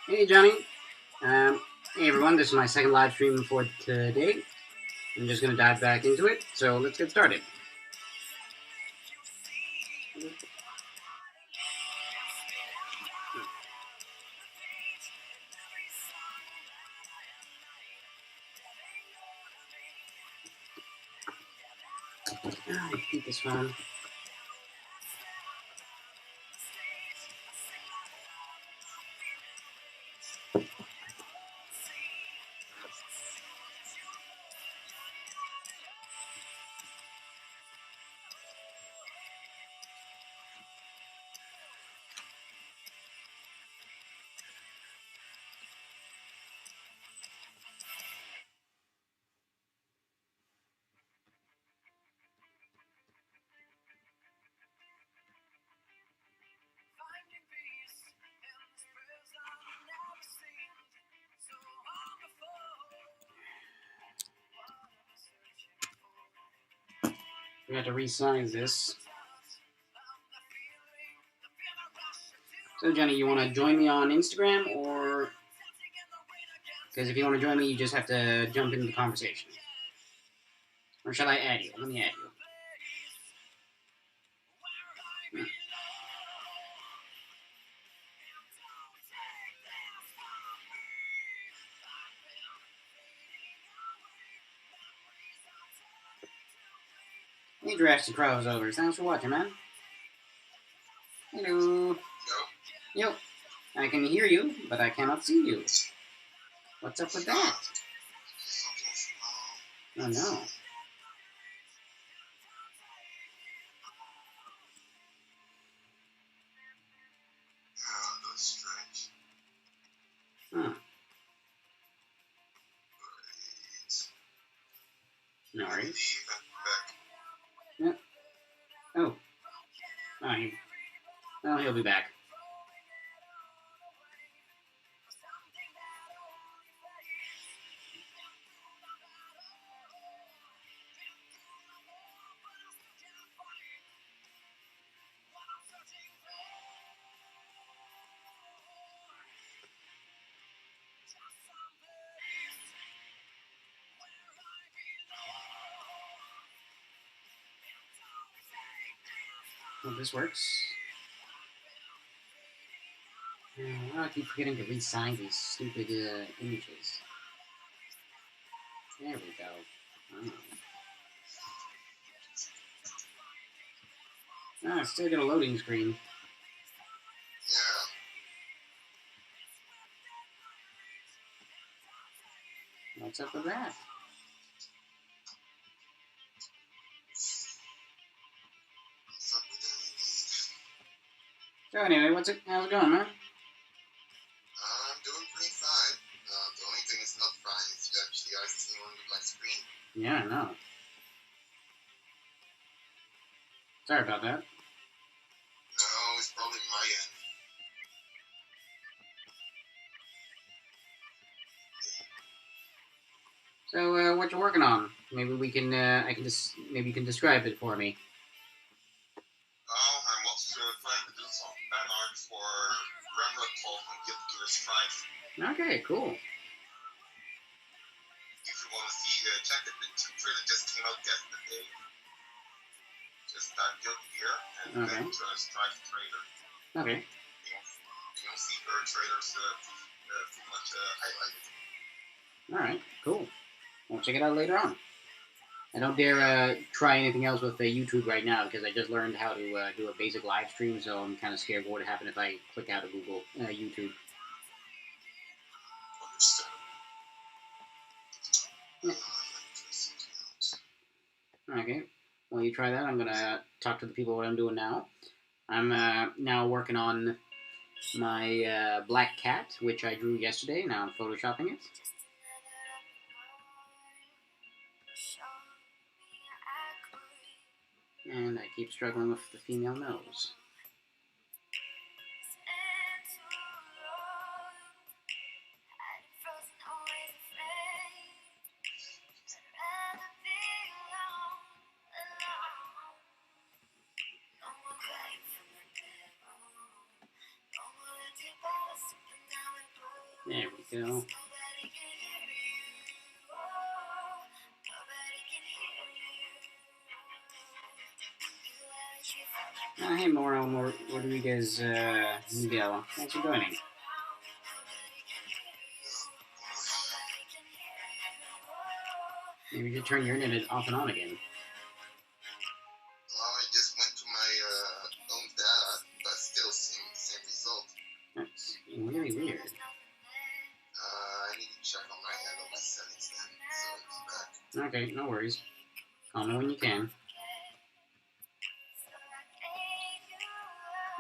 Hey Johnny, hey everyone, this is my second live stream for today. I'm just gonna dive back into it, so let's get started. Keep this phone. We have to resize this. So Johnny, you want to join me on Instagram, or because if you want to join me, you just have to jump into the conversation. Or shall I add you? Let me add you. Hey, Drastic Crossovers. Thanks for watching, man. Hello. Yo. I can hear you, but I cannot see you. What's up with that? Oh, no. Huh. No worries. Yeah. Oh. Oh, he'll be back. Well, this works. I keep forgetting to resize these stupid images. There we go. I still get a loading screen. Yeah. What's up with that? So anyway, how's it going, man? I'm doing pretty fine. The only thing that's not fine is you actually are seeing on my screen. Yeah, I know. Sorry about that. No, it's probably my end. So, what you working on? Maybe we can, maybe you can describe it for me. I'm also trying to do some fan art for Remnant 12 and Guilty Gear Strive. Okay, cool. If you want to see, check it. The trailer just came out yesterday. Just Guilty Gear and then Strive trailer. Okay. You'll see her trailers pretty much highlighted. Alright, cool. We'll check it out later on. I don't dare try anything else with YouTube right now because I just learned how to do a basic live stream, so I'm kind of scared what would happen if I click out of Google YouTube. Okay, while you try that, I'm gonna talk to the people what I'm doing now. I'm now working on my black cat, which I drew yesterday. Now I'm photoshopping it. And I keep struggling with the female nose. There we go. Hey, Mauro Rodriguez Miguel. Thanks for joining. Maybe you should turn your internet off and on again. I just went to my own data, but still same result. That's really weird. I need to check on my end on my settings then, so it's back. Okay, no worries. Call me when you can.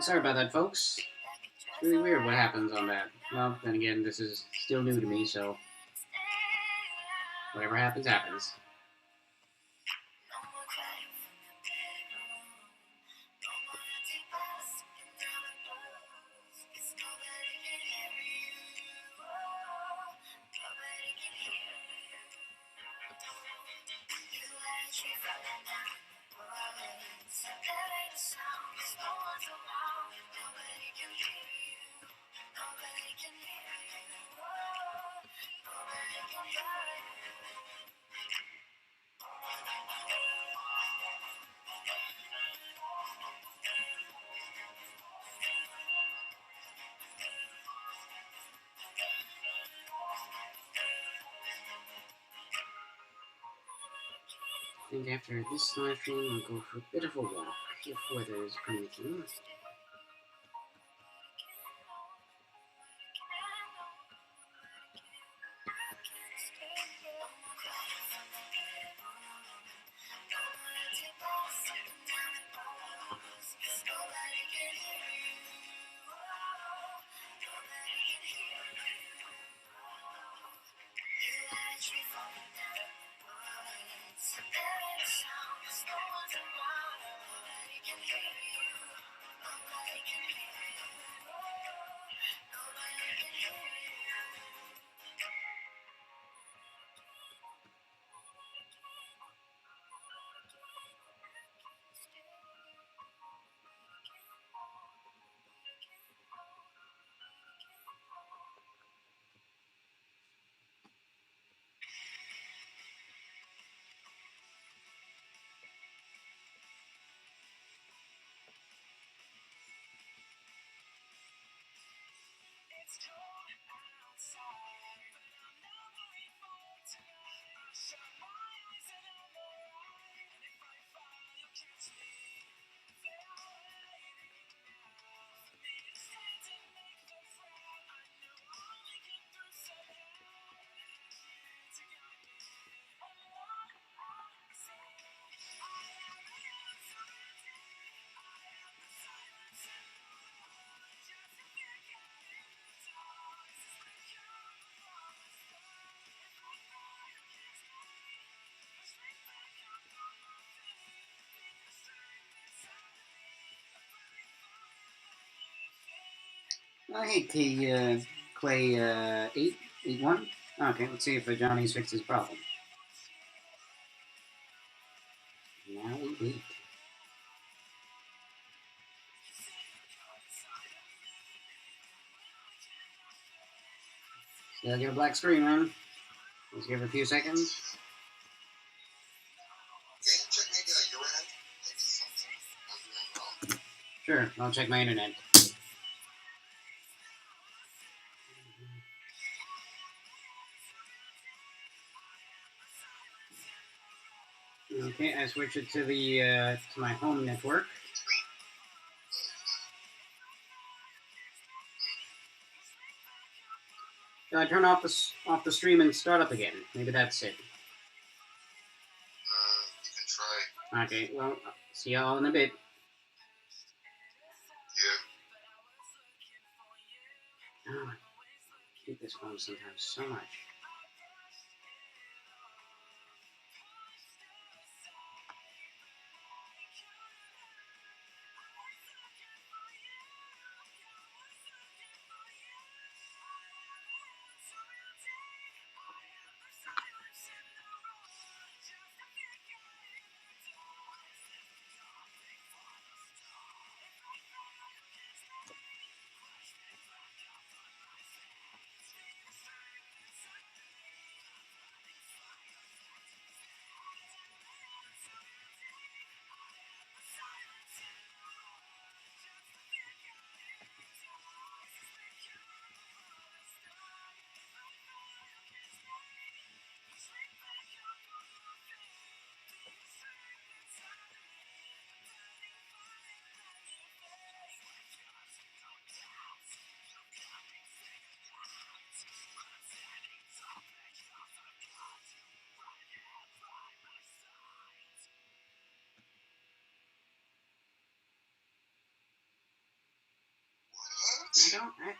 Sorry about that, folks. It's really weird what happens on that. Well, then again, this is still new to me, so whatever happens, happens. I think after this live stream, I'll go for a bit of a walk, if weather is permitting. Oh, hey, Clay 881. Okay, let's see if Johnny's fixed his problem. Now we wait. Still get a black screen, man. Let's give it a few seconds. Can you check maybe at your end? Maybe something I'm doing wrong. Sure, I'll check my internet. Okay, I switch it to the to my home network. Should I turn off the stream and start up again? Maybe that's it. You can try. Okay, well, see y'all in a bit. Yeah. Oh, I hate this phone sometimes so much.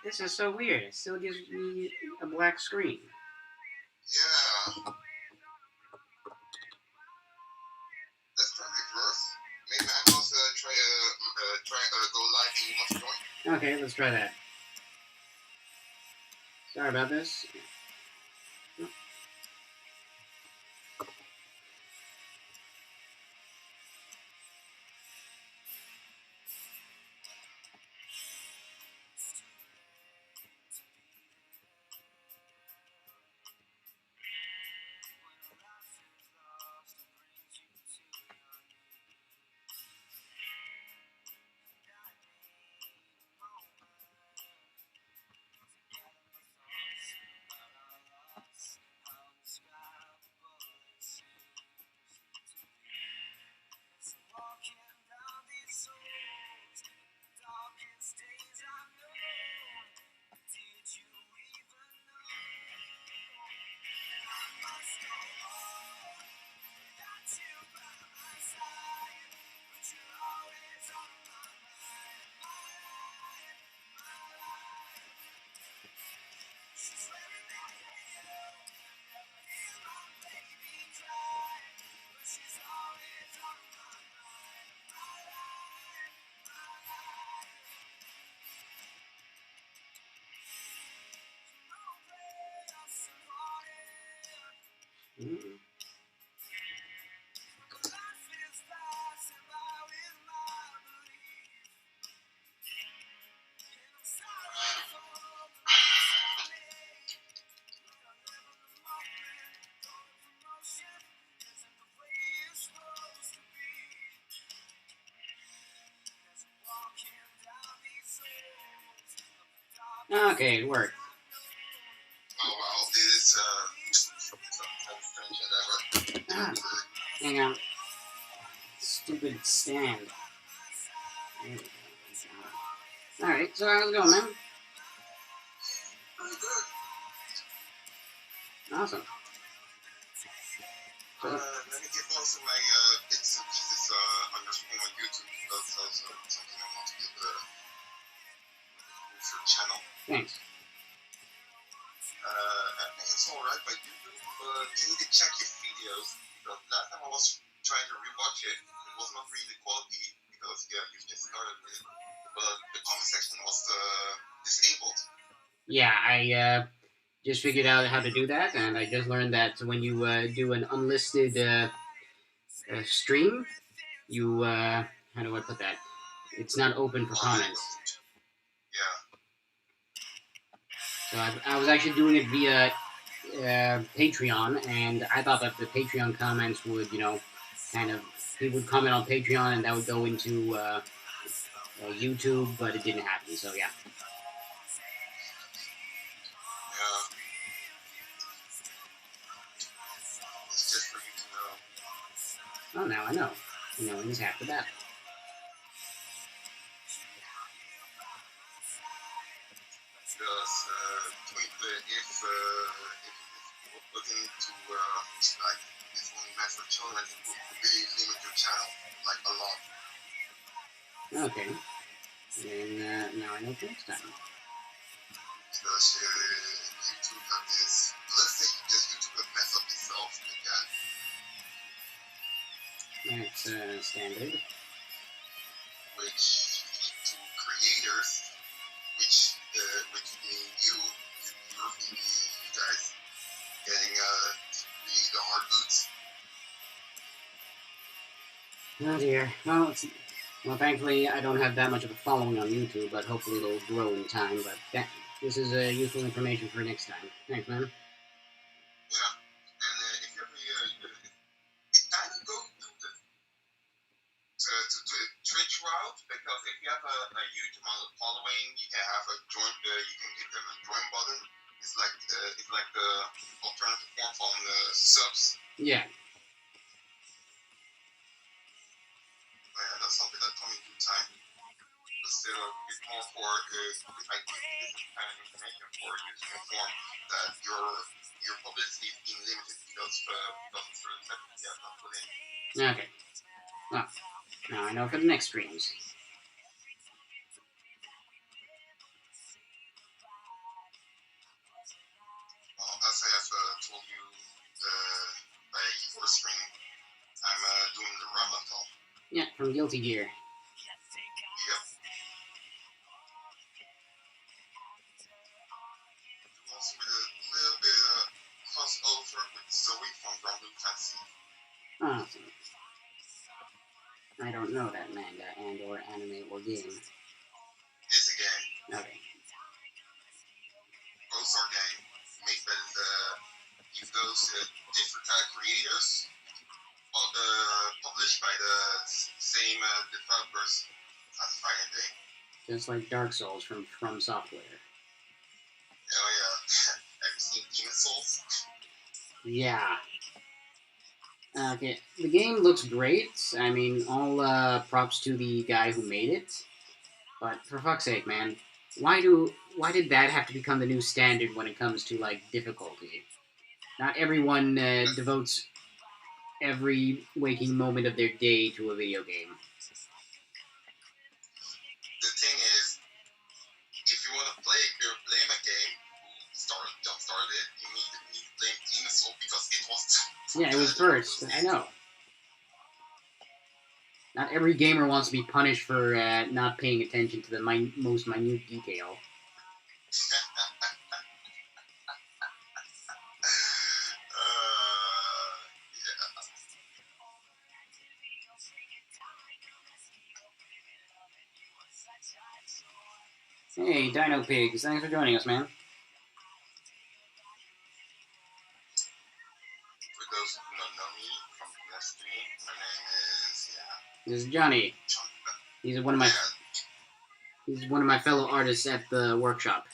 This is so weird. It still gives me a black screen. Yeah. Let's try reverse. Maybe I must try go live and you must join. Okay, let's try that. Sorry about this. Mm-hmm. Okay, it worked. Oh wow, this is strange endeavor. Hang on. Stupid stand. Alright, so how's it going, man? Pretty good. Awesome. So, Let me get also my bits and pieces on YouTube. That's also something I want to give the channel. thanks. I think it's alright by YouTube, but you need to check your videos because last time I was trying to rewatch it, it was not really quality because you just started it, but the comment section was disabled. Yeah, I just figured out how to do that, and I just learned that when you do an unlisted stream, you how do I put that? It's not open for comments. Yeah. So I was actually doing it via Patreon, and I thought that the Patreon comments would, kind of, people would comment on Patreon, and that would go into YouTube, but it didn't happen. So yeah. It's just for you to know. Oh, now I know. Knowing is half the battle. Because if you put into like it's only meant for children, it will really limit your channel like a lot. Okay. And now I know for next time. Because YouTube have this, let's say just YouTube have messed up itself again. That's standard. Which lead to creators, which mean you guys, getting really the hard boots. Oh dear. Well, thankfully I don't have that much of a following on YouTube, but hopefully it'll grow in time. But this is useful information for next time. Thanks, man. Yeah, and if you ever, it kind of goes to Twitch route, because if you have a huge amount of following, you can have a join. You can give them a join button. It's like the alternative form on the subs. Yeah. Yeah, that's something that's coming through time. But still, it's more for I think this is kind of information for you to inform that your publicity is being limited because of certain settings you have not put in. Okay. Well, now I know for the next streams. As I have told you by your stream, I'm doing the Ramathon. Yeah, from Guilty Gear. Yep. Also with a little bit of crossover with Zoe from Rumble Fantasy. Awesome. I don't know that manga and or anime or game. It's a game. Okay. Both are game. Made by those different kind of creators. Published by the same developers as Friday Day. Just like Dark Souls from Software. Oh yeah. Have you seen Demon Souls? Yeah. Okay, the game looks great. I mean, all props to the guy who made it. But for fuck's sake, man, why did that have to become the new standard when it comes to like difficulty? Not everyone devotes every waking moment of their day to a video game. The thing is, if you want to play a game, jump started it, you need to blame Demon Souls because it was. Yeah, it was first. I know. Not every gamer wants to be punished for not paying attention to the most minute detail. Yeah. Hey, Dino Pigs, thanks for joining us, man. For those who do not know me from the stream, my name is This is Johnny. He's one of my fellow artists at the workshop.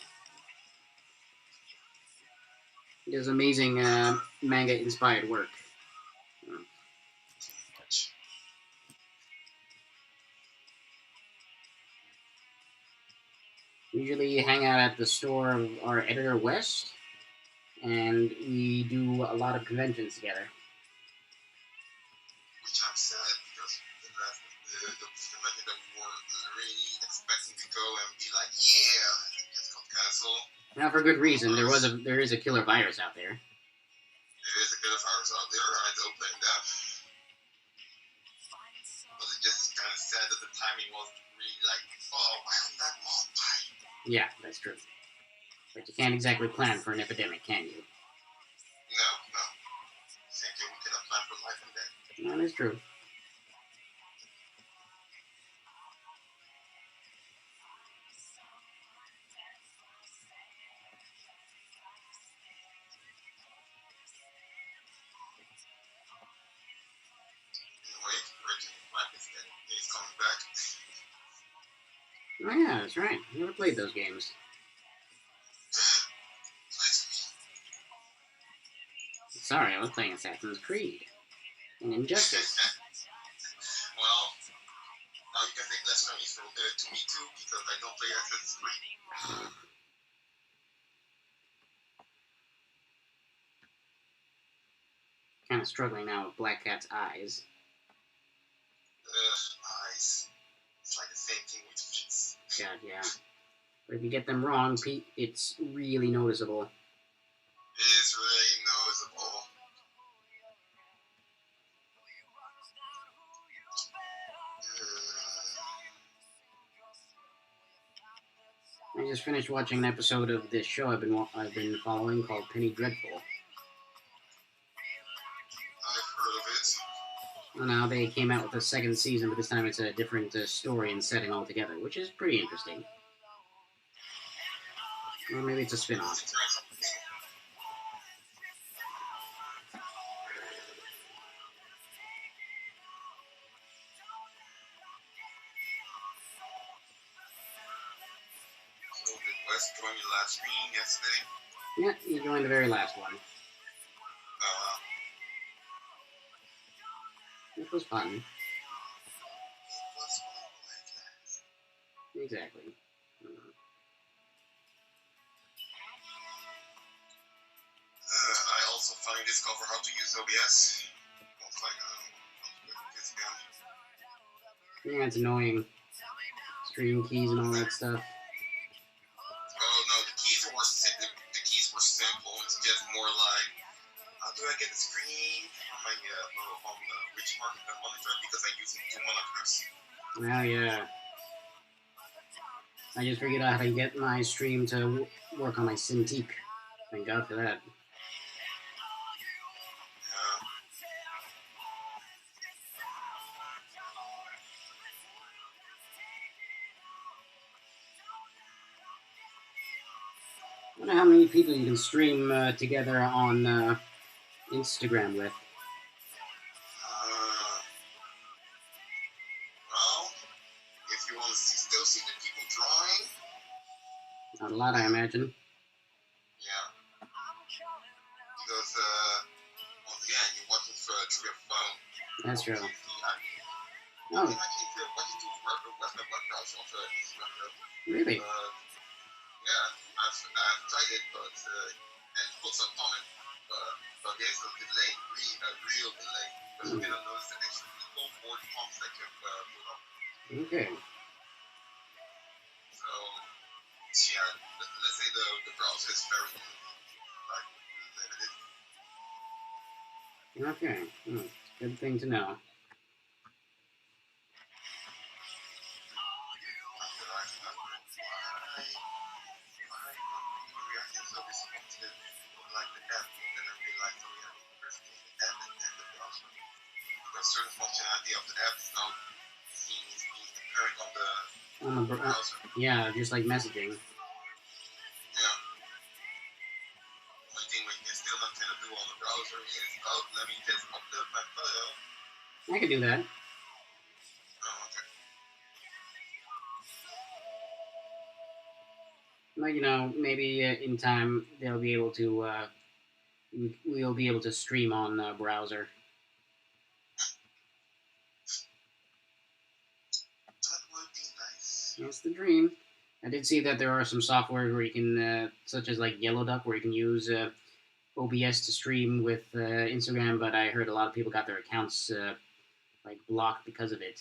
He does amazing manga-inspired work. Usually hang out at the store of our editor, West, and we do a lot of conventions together. Which I'm sad because the convention that we were really expecting to go and be like, yeah, it just got cancelled. Now, for good reason. There is a killer virus out there. There is a killer virus out there. I don't blame that. But it's just kind of sad that the timing was really like, oh, why on that month? Yeah, that's true. But you can't exactly plan for an epidemic, can you? No. Same thing, we cannot plan for life and death. That is true. Anyway, Reggie Black is dead. He's coming back. Oh yeah, that's right. Never played those games. Sorry, I was playing Assassin's Creed and Injustice. to me too because I don't play Assassin's Creed. Kind of struggling now with Black Cat's eyes. Eyes. It's like the same thing with feet. God, yeah. But if you get them wrong, Pete, it's really noticeable. It is really noticeable. I just finished watching an episode of this show I've been following called Penny Dreadful. I've heard of it. Well, now they came out with a second season, but this time it's a different story and setting altogether, which is pretty interesting. Or maybe it's a spin-off. So did Wes join your last stream yesterday? Yeah, he joined the very last one. Which was fun. Exactly. I also finally discovered how to use OBS. I was like, this again. Yeah, it's annoying. Stream keys and all that stuff. Oh no, the keys were simple. It's just more like, how do I get the screen on my which monitor because I'm using two monitors. Oh yeah. I just figured out how to get my stream to work on my Cintiq. Thank God for that. I wonder how many people you can stream together on Instagram with. Well, if you want to still see the people drawing. Not a lot, I imagine. Yeah. Because, once again, you're watching through your phone. That's true. Oh. Oh. Really? Yeah, I've tried it, but and put some on it, but there's a delay, a real delay. Because you cannot notice the extra little board pumps that you put up. Okay. So, yeah, let's say the browser is very limited. Okay. Good thing to know. Certain functionality of the app is now being apparent on the browser. Yeah, just like messaging. Yeah. Only thing we can still not tend to do on the browser is, let me just upload my photo. I can do that. Oh, okay. Well, maybe in time they'll be able to. We'll be able to stream on the browser. That's the dream. I did see that there are some software where you can, such as like Yellow Duck, where you can use OBS to stream with Instagram. But I heard a lot of people got their accounts like blocked because of it,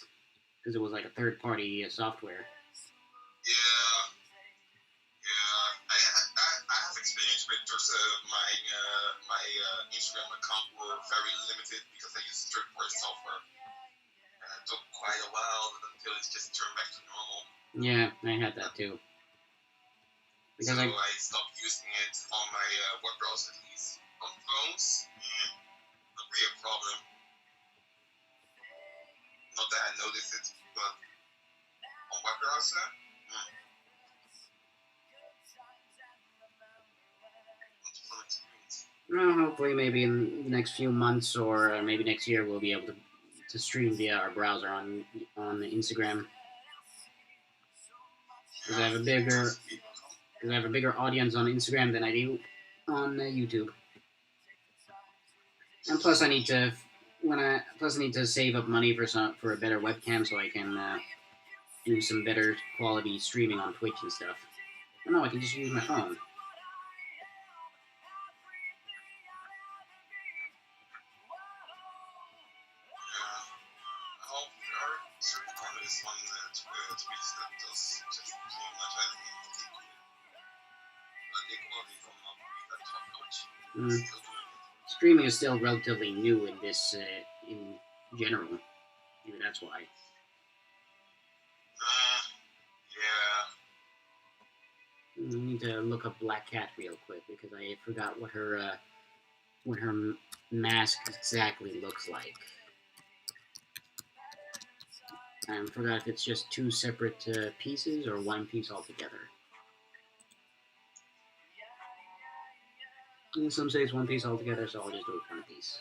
because it was like a third-party software. Yeah. I have experience with just my Instagram account were very limited because I use third-party software, and it took quite a while until it just turned back to normal. Yeah, I had that too. Because so I stopped using it on my web browser. At least on phones, not really a problem. Not that I noticed it, but on web browser, well, hopefully, maybe in the next few months or maybe next year, we'll be able to stream via our browser on Instagram. Because I have a bigger audience on Instagram than I do on YouTube. And plus, I need to save up money for a better webcam so I can do some better quality streaming on Twitch and stuff. Oh, no, I can just use my phone. I hope there are certain artists on Twitch that does just pretty much anything on TV. But the quality is not really that top notch. Still doing it. Streaming is still relatively new in this, in general. Maybe that's why. Yeah. I need to look up Black Cat real quick because I forgot what her mask exactly looks like. I forgot if it's just two separate pieces or one piece altogether. And some say it's one piece altogether, so I'll just do it one piece.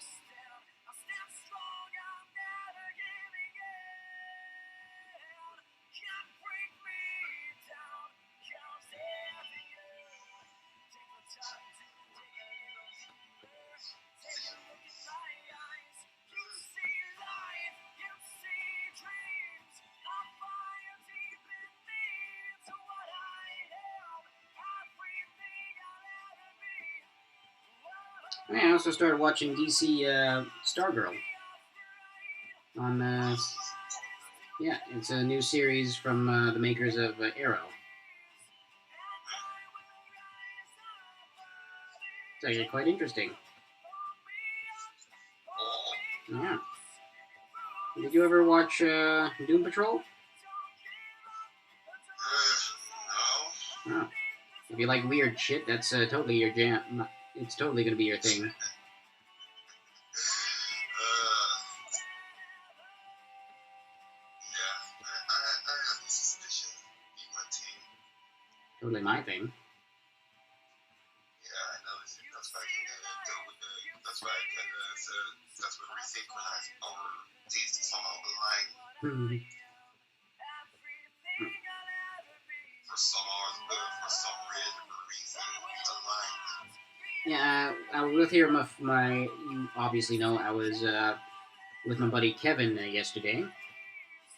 I also started watching DC Stargirl on yeah, it's a new series from the makers of Arrow. It's actually quite interesting. Yeah. Did you ever watch Doom Patrol? No. Oh. If you like weird shit, that's totally your jam. It's totally gonna be your thing. Yeah, I have a suspicion you might think. Totally my thing. Yeah, I know. That's why I can go with the. That's why I can. That's where we synchronize our tastes somehow align. For some reason, align. Yeah, I was with here. You obviously know I was with my buddy Kevin yesterday,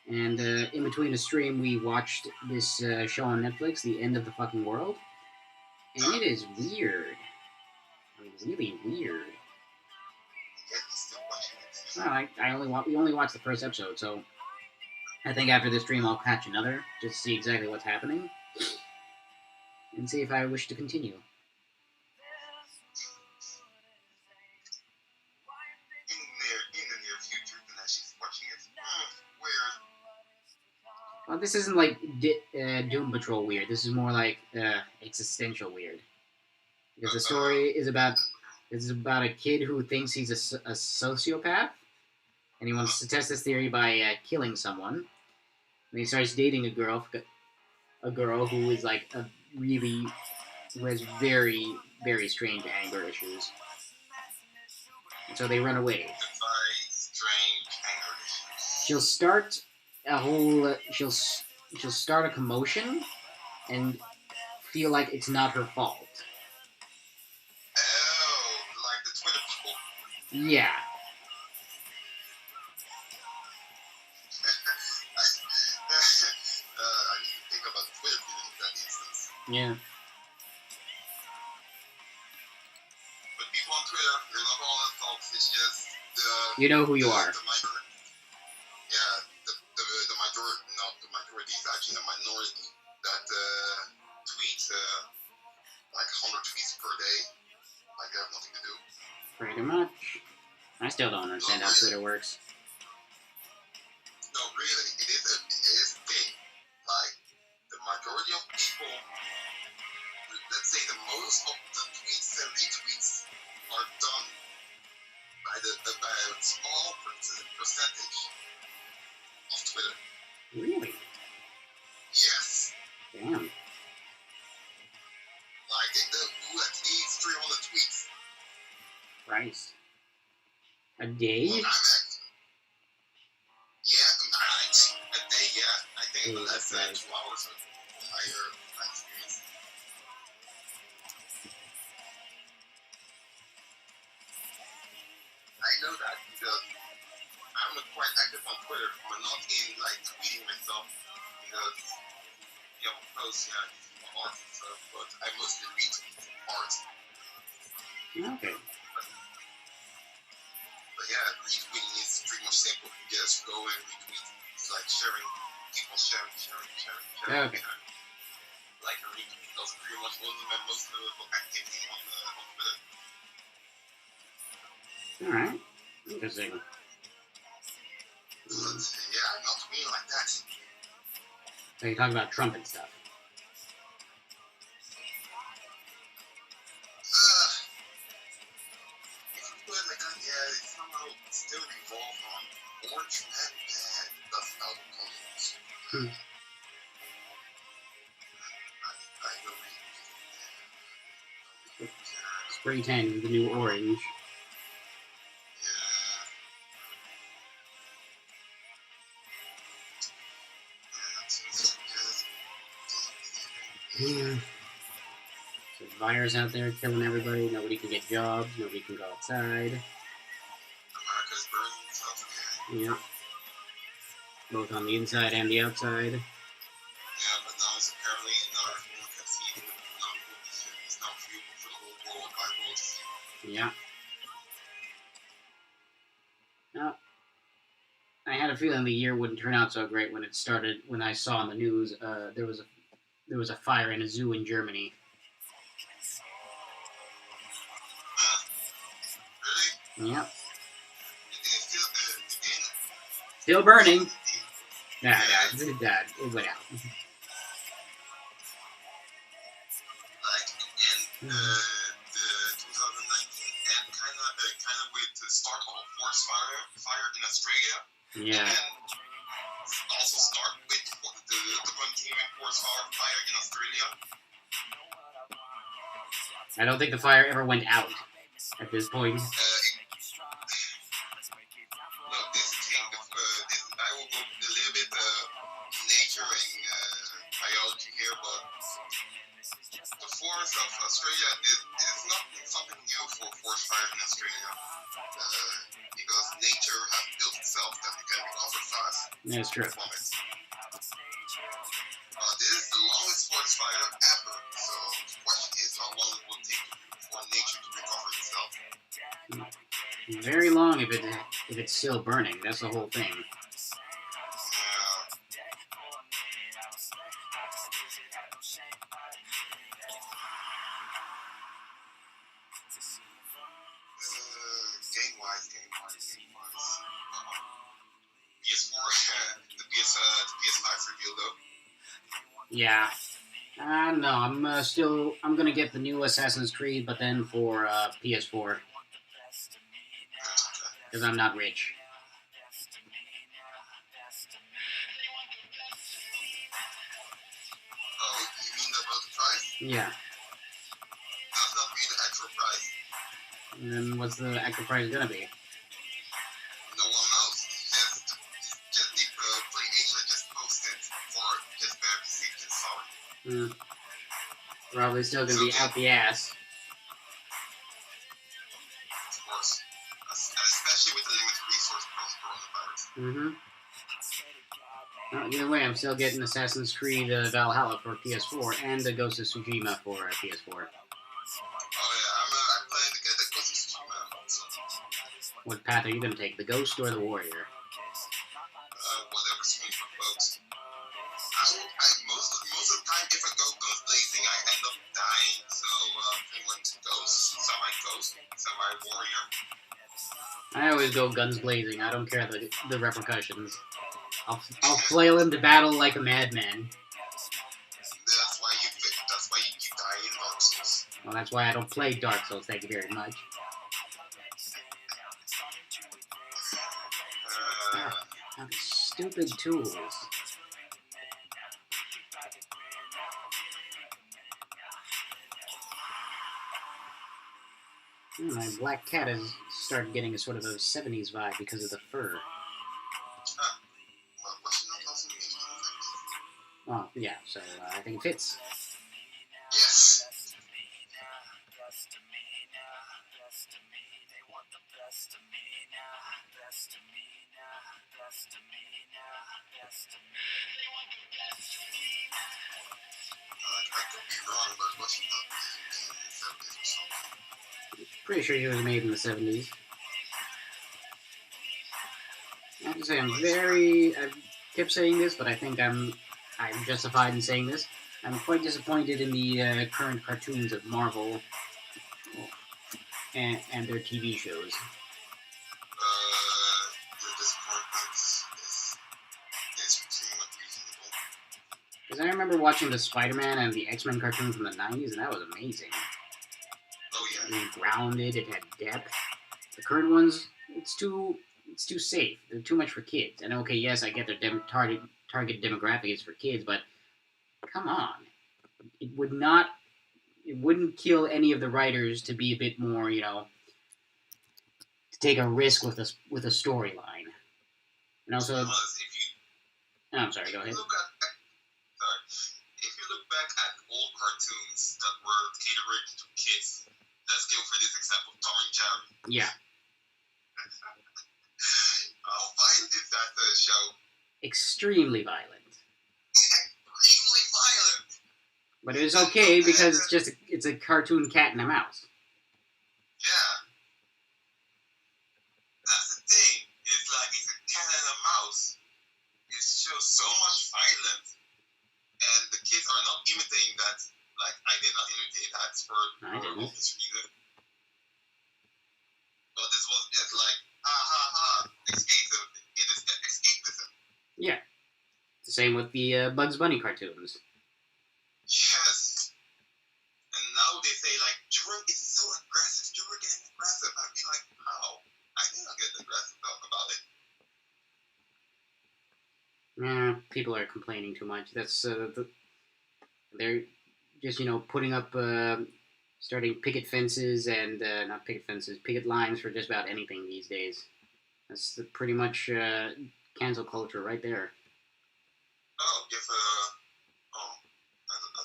and in between a stream we watched this show on Netflix, The End of the Fucking World, and it is weird. I mean, really weird. Yeah, he's still watching it. No, we only watched the first episode, so I think after this stream I'll catch another just to see exactly what's happening and see if I wish to continue. In the near future, then she's watching it. Weird. Well, this isn't like Doom Patrol weird. This is more like existential weird. Because the story is about a kid who thinks he's a sociopath, and he wants to test this theory by killing someone. And he starts dating a girl who is like who has very, very strange anger issues. And so they run away. Strange anger issues. She'll start a whole. She'll start a commotion, and feel like it's not her fault. Oh, like the Twitter people. Yeah. I need to think about Twitter people in that instance. Yeah. But people on Twitter, they're not all at fault. It's just You know who you are. The majority is actually the minority that tweets like 100 tweets per day. Like they have nothing to do. Pretty much. I still don't understand how Twitter works. No, really, it is a thing. Like the majority of people, let's say the most of the tweets and retweets are done by a small percentage of Twitter. Really? Yes. Damn. Like who at least 300 tweets. Christ. A day? Well, a day, yeah. I think less than 2 hours of higher experience. I know that because I'm not quite active on Twitter. I'm not in like tweeting myself yeah, of course, yeah, art and stuff, but I mostly read art. Okay. But yeah, retweeting is pretty much simple. You just go and retweet. It's like sharing, people sharing. Okay. Like a retweet. That's pretty much one of my most notable activity on Twitter. Alright. Interesting. But yeah, not tweeting like that. So you're talking about Trump and stuff. If you put it like that, yeah, it somehow still revolves on orange man bad. That's how it comes. I don't really Spray tan is the new orange. Yeah. So the virus out there killing everybody. Nobody can get jobs. Nobody can go outside. America's burning itself again. Yeah. Both on the inside and the outside. Yeah, but now it's apparently not everyone can see it. It's not viewable for the whole world by world to see. Yeah. Now, I had a feeling the year wouldn't turn out so great when it started. When I saw on the news, there was a fire in a zoo in Germany. Really? Yep. It didn't. Still burning. Nah, it went out. Like in the 2019 and kind of with the start of a forest fire in Australia. Yeah. And then also start with the continuing forest fire in Australia. I don't think the fire ever went out at this point. Look, this thing, I will go a little bit nature and biology here, but the forest of Australia is not something new for forest fire in Australia, because nature has built itself that it can recover fast. That's true. From it. This is the longest forest fire ever, so the question is how long it will take for nature to recover itself. Very long if it's still burning. That's the whole thing. Game-wise. PS4, the PS5 reveal though. Yeah. I don't know. I'm gonna get the new Assassin's Creed, but then for PS4 because I'm not rich. Oh, you mean about the price? Yeah. That's not really the actual price. And then what's the actual price gonna be? No one knows. Just PlayAsia just posted for just barely safety. Sorry. Probably still gonna be out the ass. Of course. Especially with the limited resource from coronavirus. Well, either way, I'm still getting Assassin's Creed Valhalla for PS4 and the Ghost of Tsushima for PS4. Oh yeah, I'm planning to get the Ghost of Tsushima also. What path are you gonna take, the Ghost or the Warrior? Whatever swings my boat. Most of the time, if I go guns blazing, I end up dying. So pretty much Ghost, semi-Ghost, semi-Warrior. I always go guns blazing. I don't care the repercussions. I'll flail into battle like a madman. That's why you keep dying in Dark Souls. Well, that's why I don't play Dark Souls. Thank you very much. Stupid tools. My black cat has started getting a sort of a 70s vibe because of the fur. Oh, yeah, so I think it fits. Yes. I could be wrong, but was he not made in the 70s or something? Pretty sure he was made in the 70s. I have to say, I kept saying this, but I think I'm justified in saying this. I'm quite disappointed in the current cartoons of Marvel and their TV shows. Your disappointment is somewhat reasonable. Because I remember watching the Spider-Man and the X-Men cartoon from the 90s, and that was amazing. Oh yeah. It was grounded, it had depth. The current ones, it's too safe. They're too much for kids. And okay, yes, I get their target demographic is for kids, but come on, it wouldn't kill any of the writers to be a bit more, to take a risk with a storyline. And also, if you, I'm sorry, go ahead. If you look back at old cartoons that were catered to kids, let's go for this example, Tom and Jerry. Yeah. How violent is that show? Extremely violent. Extremely violent. But it was okay because it's a cartoon cat and a mouse. Yeah. That's the thing. It's like it's a cat and a mouse. It shows so much violence, and the kids are not imitating that. Like I did not imitate that for obvious reason. But this was just like escapism. It is escapism. Yeah. The same with the Bugs Bunny cartoons. Yes. And now they say like Jordan is so aggressive. Jordan getting aggressive. I'd be like, how? I did not get aggressive about it. Yeah, people are complaining too much. That's they're just putting up starting picket fences and not picket fences, picket lines for just about anything these days. That's pretty much cancel culture right there. Oh, give I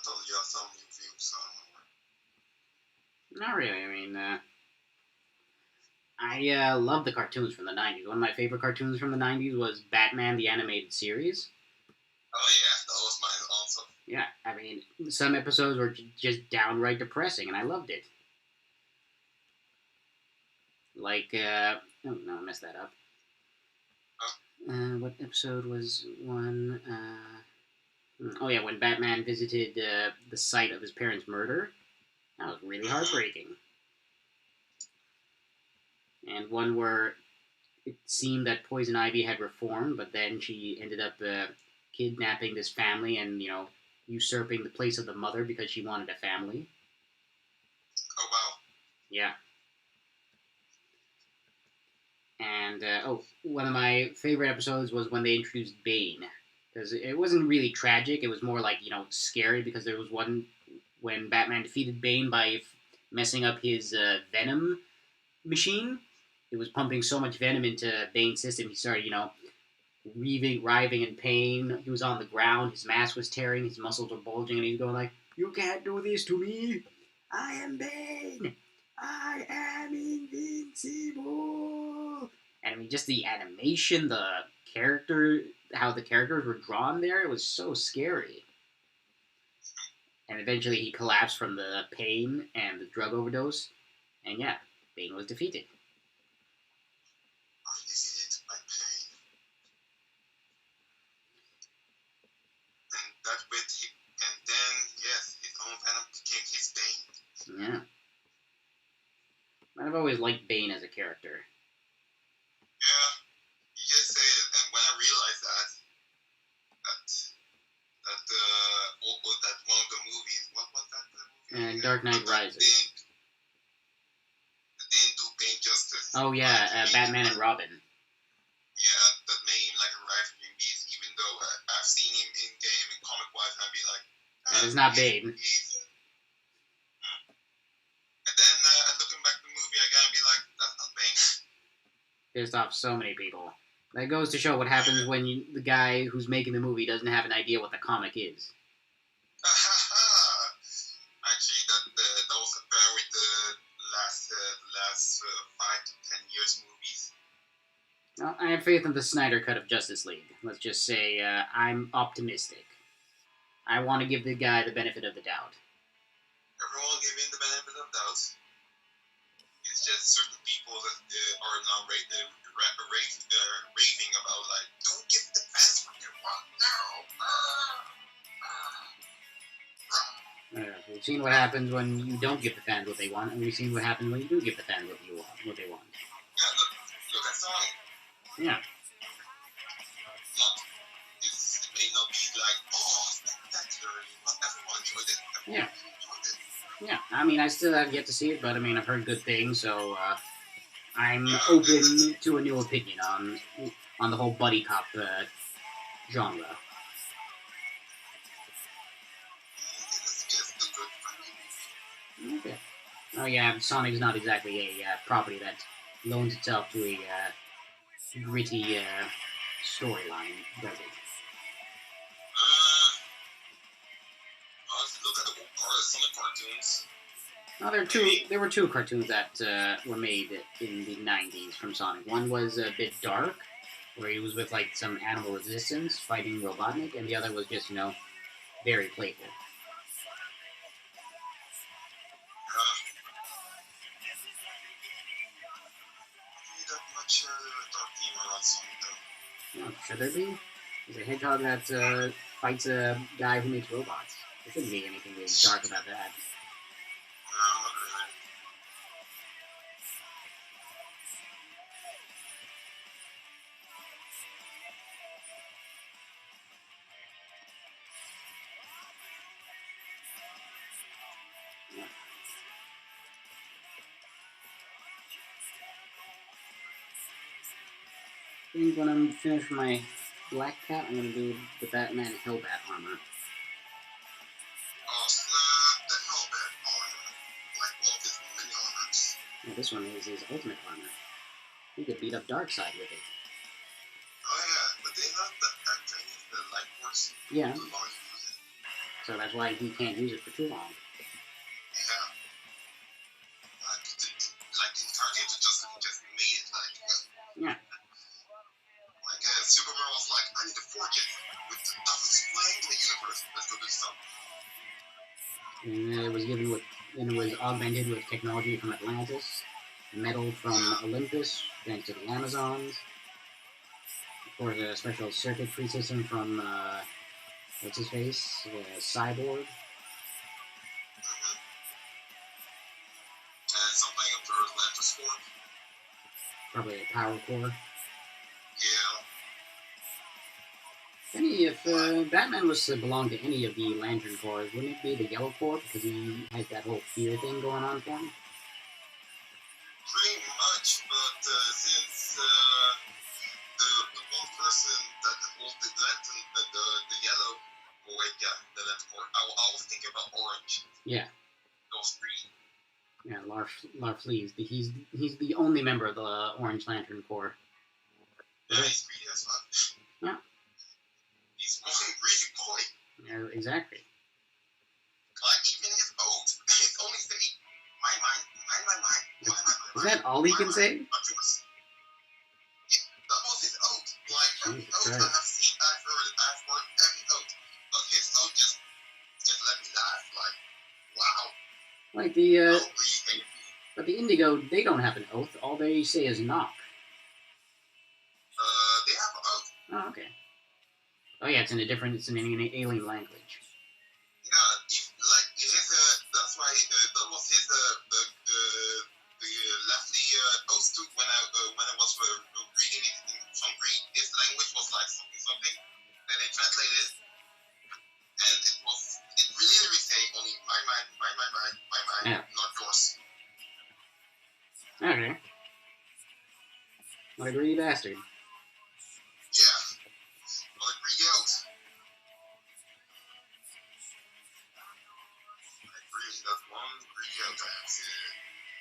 thought you had some new views. Not really. I mean, I love the cartoons from the 90s. One of my favorite cartoons from the 90s was Batman the Animated Series. Oh yeah, that was mine also. Yeah, I mean, some episodes were just downright depressing, and I loved it. Like, oh no, I messed that up. What episode was one? Oh yeah, when Batman visited the site of his parents' murder. That was really heartbreaking. And one where it seemed that Poison Ivy had reformed, but then she ended up kidnapping this family and usurping the place of the mother because she wanted a family. Oh wow. Yeah. And one of my favorite episodes was when they introduced Bane, because it wasn't really tragic. It was more like scary, because there was one when Batman defeated Bane by messing up his venom machine. It was pumping so much venom into Bane's system. He started writhing in pain. He was on the ground. His mask was tearing. His muscles were bulging, and he's going like, "You can't do this to me. I am Bane. I am invincible." And I mean, just the animation, the character, how the characters were drawn there, it was so scary. And eventually he collapsed from the pain and the drug overdose. And yeah, Bane was defeated. Defeated by pain. And that with him, and then yes, his own venom became his Bane. Yeah. I've always liked Bane as a character. Yeah, you just say it, and when I realized that one of the movies, what was that movie? Dark Knight Rises. Didn't do Bane justice. Oh yeah, Batman and Robin. Yeah, that made him like a rivaling beast, even though I've seen him in game and comic wise, and I'd be like, that is not Bane. And then looking back at the movie again, I'd be like, that's not Bane. Pissed off so many people. That goes to show what happens when the guy who's making the movie doesn't have an idea what the comic is. Actually, that was apparent with the last 5 to 10 years movies. Well, I have faith in the Snyder Cut of Justice League. Let's just say I'm optimistic. I want to give the guy the benefit of the doubt. Everyone giving the benefit of doubt. It's just certain people that are now raving about, like, don't give the fans what they want now. We've seen what happens when you don't give the fans what they want, and we've seen what happens when you do give the fans what they want. Yeah, look at Sonic. Yeah. It may not be like, oh, spectacular, but everyone enjoyed it. Yeah. Yeah, I mean, I still have yet to see it, but I mean, I've heard good things, so I'm open to a new opinion on the whole buddy cop genre. Okay. Oh yeah, Sonic's not exactly a property that loans itself to a gritty storyline, does it? Look at the Sonic cartoons. No, there were two cartoons that were made in the 90s from Sonic. One was a bit dark, where he was with like some animal resistance fighting Robotnik, and the other was just, very playful. Should there be? There's a hedgehog that fights a guy who makes robots. There shouldn't be anything really dark about that. I think when I'm finished with my Black Cat, I'm going to do the Batman Hellbat armor. Oh, snap, the Hellbat armor. Like all of his many armors. Yeah, this one is his ultimate armor. He could beat up Darkseid with it. Oh yeah, but they're not that training the light force. Yeah. Too long to use it. So that's why he can't use it for too long. Yeah. Like Target just made it like. Yeah. Like Superman was like, I need to forge it with the toughest flame in the universe. Let's go do something. And it was augmented with technology from Atlantis, metal from Olympus, thanks to the Amazons. Of course, a special circuitry system from what's his face, Cyborg. And something of the Atlantis core. Probably a power core. Yeah. If Batman was to belong to any of the Lantern Corps, wouldn't it be the Yellow Corps because he has that whole fear thing going on for him? Pretty much, but since the one person that holds the lantern, the yellow, the lantern core, I was thinking about orange. Yeah. Those green. Yeah, Larfleeze. He's the only member of the Orange Lantern Corps. Yeah, he's greedy as fuck. Yeah. He's one greedy boy. Yeah, exactly. Like, even his oath, it's only saying, my mind. Is that all he can say? That was his oath. Like, every oath right. I've heard every oath. But his oath just let me laugh. Like, wow. Like but the Indigo, they don't have an oath. All they say is knock. They have an oath. Oh, okay. Oh yeah, it's in an alien language. Yeah, that's why that was his the Leslie oath too. When I was reading it in some Greek, his language was like something. Then they translated it, and it really saying only my mind, yeah. Not yours. Okay. What a greedy bastard. Yeah. What a greedy oath. Like really, that's one greedy oath I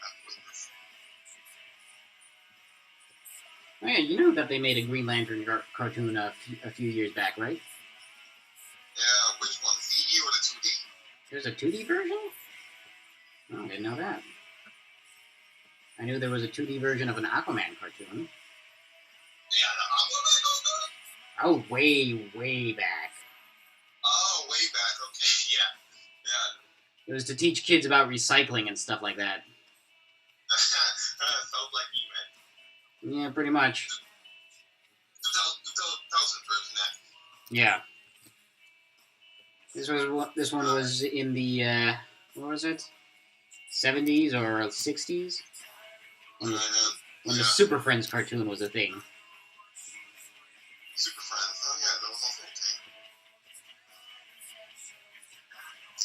have witnessed. Oh yeah, you know that they made a Green Lantern cartoon a few years back, right? Yeah, which one, 3D or the 2D? There's a 2D version? Oh, I didn't know that. I knew there was a 2D version of an Aquaman cartoon. Yeah, the Aquaman? Oh, way back. Oh, way back. It was to teach kids about recycling and stuff like that. Sounds like me, man. Yeah, pretty much. 2000 version, that. Yeah. This one was in the what was it? 70s or 60s when the Super Friends cartoon was a thing. Super Friends. Oh yeah, that was also a thing.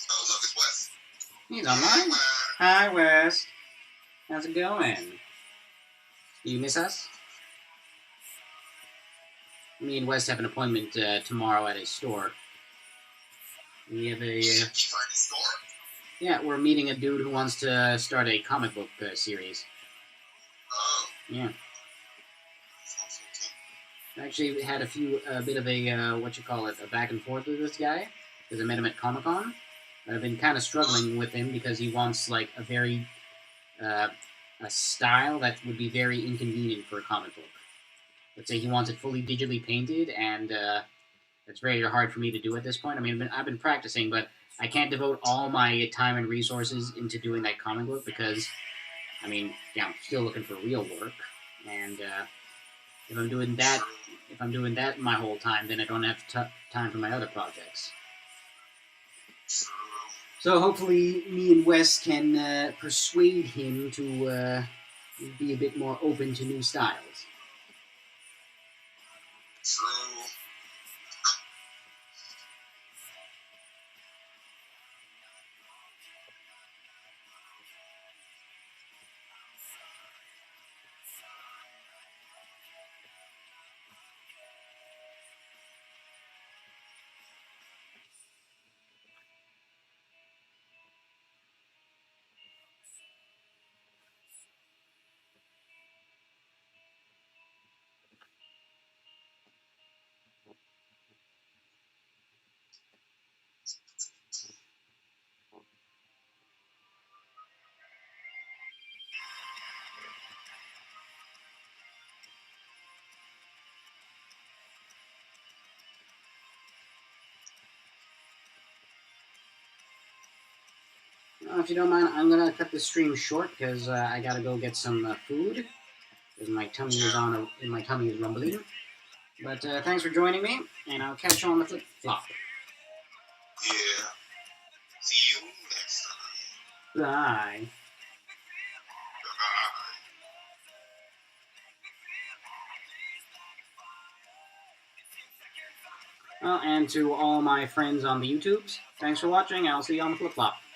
Oh look, it's Wes. He's online. Hi, Wes. How's it going? You miss us? Me and Wes have an appointment tomorrow at his store. We have a. Store? Yeah, we're meeting a dude who wants to start a comic book series. Oh. Yeah. I actually had a bit of a a back and forth with this guy because I met him at Comic-Con. I've been kind of struggling with him because he wants like a very a style that would be very inconvenient for a comic book. Let's say he wants it fully digitally painted, and it's very hard for me to do at this point. I mean, I've been practicing, but I can't devote all my time and resources into doing that comic book because, I mean, yeah, I'm still looking for real work, and if I'm doing that my whole time, then I don't have time for my other projects. So hopefully, me and Wes can persuade him to be a bit more open to new styles. True. If you don't mind, I'm gonna cut the stream short because I gotta go get some food. Because my tummy is rumbling. But thanks for joining me, and I'll catch you on the flip flop. Yeah. See you next time. Bye. Well, and to all my friends on the YouTubes, thanks for watching, and I'll see you on the flip flop.